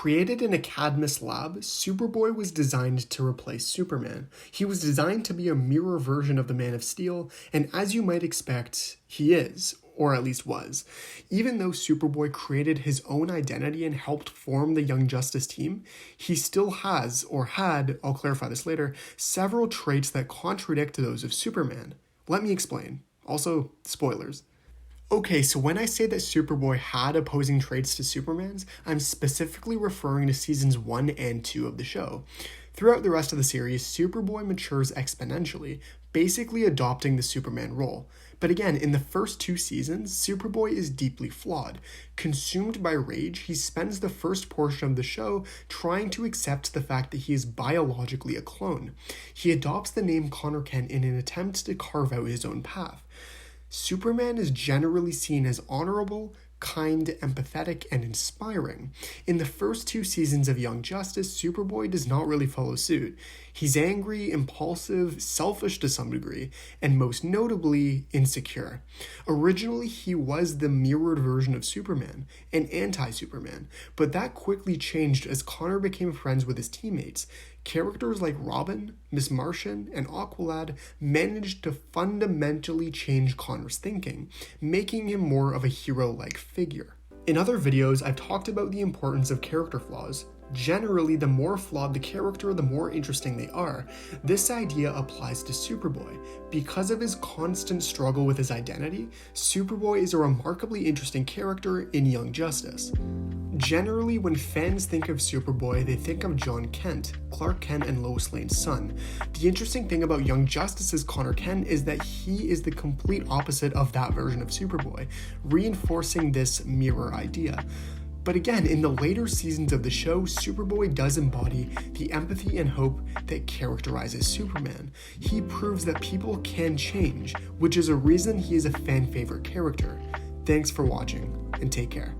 Created in a Cadmus lab, Superboy was designed to replace Superman. He was designed to be a mirror version of the Man of Steel, and as you might expect, he is, or at least was. Even though Superboy created his own identity and helped form the Young Justice team, he still has, or had, I'll clarify this later, several traits that contradict those of Superman. Let me explain. Also, spoilers. Okay, so when I say that Superboy had opposing traits to Superman's, I'm specifically referring to seasons 1 and 2 of the show. Throughout the rest of the series, Superboy matures exponentially, basically adopting the Superman role. But again, in the first 2 seasons, Superboy is deeply flawed. Consumed by rage, he spends the first portion of the show trying to accept the fact that he is biologically a clone. He adopts the name Connor Kent in an attempt to carve out his own path. Superman is generally seen as honorable, kind, empathetic, and inspiring. In the first 2 seasons of Young Justice, Superboy does not really follow suit. He's angry, impulsive, selfish to some degree, and most notably, insecure. Originally, he was the mirrored version of Superman, an anti-Superman, but that quickly changed as Connor became friends with his teammates. Characters like Robin, Miss Martian, and Aqualad managed to fundamentally change Connor's thinking, making him more of a hero-like figure. In other videos, I've talked about the importance of character flaws. Generally, the more flawed the character, the more interesting they are. This idea applies to Superboy. Because of his constant struggle with his identity, Superboy is a remarkably interesting character in Young Justice. Generally, when fans think of Superboy, they think of John Kent, Clark Kent and Lois Lane's son. The interesting thing about Young Justice's Connor Kent is that he is the complete opposite of that version of Superboy, reinforcing this mirror idea. But again, in the later seasons of the show, Superboy does embody the empathy and hope that characterizes Superman. He proves that people can change, which is a reason he is a fan favorite character. Thanks for watching, and take care.